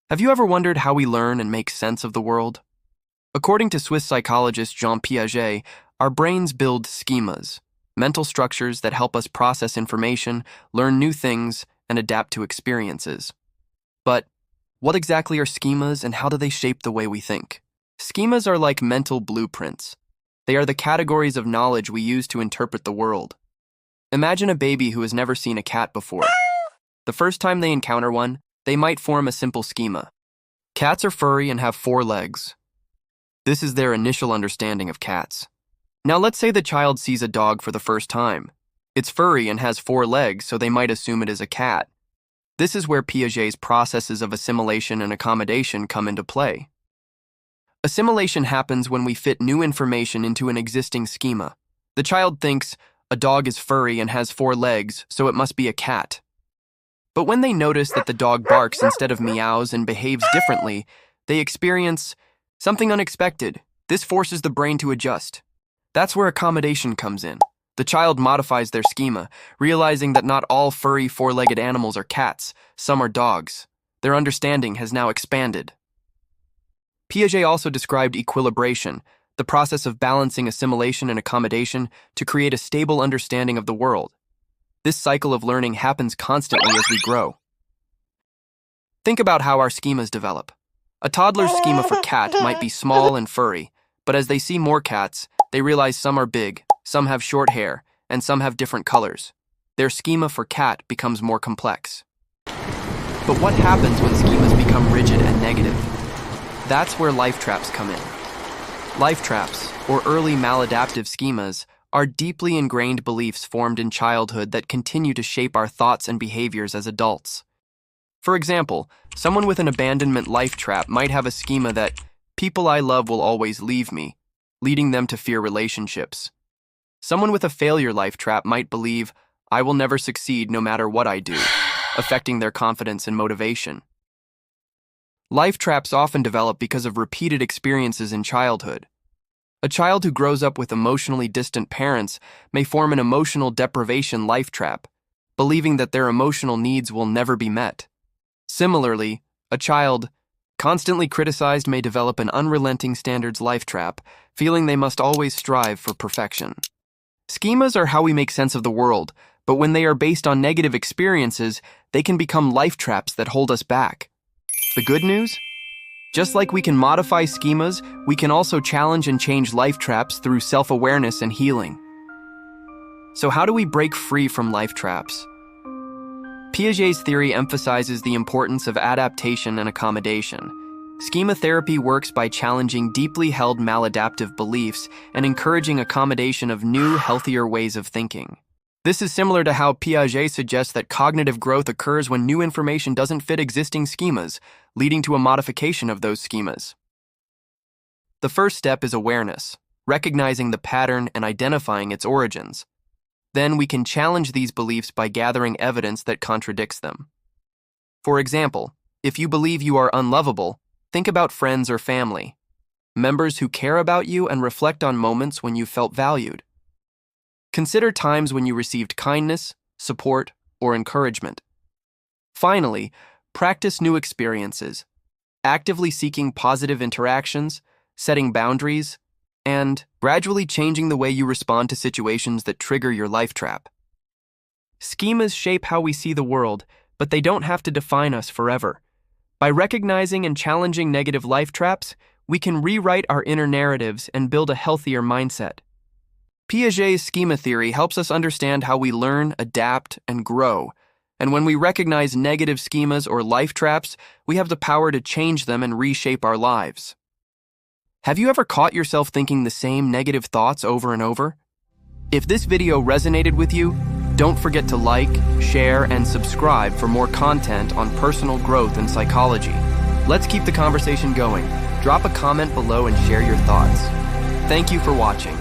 Have you ever wondered how we learn and make sense of the world? According to Swiss psychologist Jean Piaget, our brains build schemas, mental structures that help us process information, learn new things, and adapt to experiences. But what exactly are schemas and how do they shape the way we think? Schemas are like mental blueprints. They are the categories of knowledge we use to interpret the world. Imagine a baby who has never seen a cat before. The first time they encounter one, they might form a simple schema. Cats are furry and have 4 legs. This is their initial understanding of cats. Now let's say the child sees a dog for the first time. It's furry and has 4 legs, so they might assume it is a cat. This is where Piaget's processes of assimilation and accommodation come into play. Assimilation happens when we fit new information into an existing schema. The child thinks, a dog is furry and has 4 legs, so it must be a cat. But when they notice that the dog barks instead of meows and behaves differently, they experience something unexpected. This forces the brain to adjust. That's where accommodation comes in. The child modifies their schema, realizing that not all furry 4-legged animals are cats, some are dogs. Their understanding has now expanded. Piaget also described equilibration, the process of balancing assimilation and accommodation to create a stable understanding of the world. This cycle of learning happens constantly as we grow. Think about how our schemas develop. A toddler's schema for cat might be small and furry, but as they see more cats, they realize some are big, some have short hair, and some have different colors. Their schema for cat becomes more complex. But what happens when schemas become rigid and negative? That's where life traps come in. Life traps, or early maladaptive schemas, are deeply ingrained beliefs formed in childhood that continue to shape our thoughts and behaviors as adults. For example, someone with an abandonment life trap might have a schema that people I love will always leave me, leading them to fear relationships. Someone with a failure life trap might believe, I will never succeed no matter what I do, affecting their confidence and motivation. Life traps often develop because of repeated experiences in childhood. A child who grows up with emotionally distant parents may form an emotional deprivation life trap, believing that their emotional needs will never be met. Similarly, a child constantly criticized may develop an unrelenting standards life trap, feeling they must always strive for perfection. Schemas are how we make sense of the world, but when they are based on negative experiences, they can become life traps that hold us back. The good news? Just like we can modify schemas, we can also challenge and change life traps through self-awareness and healing. So how do we break free from life traps? Piaget's theory emphasizes the importance of adaptation and accommodation. Schema therapy works by challenging deeply held maladaptive beliefs and encouraging accommodation of new, healthier ways of thinking. This is similar to how Piaget suggests that cognitive growth occurs when new information doesn't fit existing schemas, leading to a modification of those schemas. The first step is awareness, recognizing the pattern and identifying its origins. Then we can challenge these beliefs by gathering evidence that contradicts them. For example, if you believe you are unlovable, think about friends or family, members who care about you, and reflect on moments when you felt valued. Consider times when you received kindness, support, or encouragement. Finally, practice new experiences, actively seeking positive interactions, setting boundaries, and gradually changing the way you respond to situations that trigger your life trap. Schemas shape how we see the world, but they don't have to define us forever. By recognizing and challenging negative life traps, we can rewrite our inner narratives and build a healthier mindset. Piaget's schema theory helps us understand how we learn, adapt, and grow. And when we recognize negative schemas or life traps, we have the power to change them and reshape our lives. Have you ever caught yourself thinking the same negative thoughts over and over? If this video resonated with you, don't forget to like, share, and subscribe for more content on personal growth and psychology. Let's keep the conversation going. Drop a comment below and share your thoughts. Thank you for watching.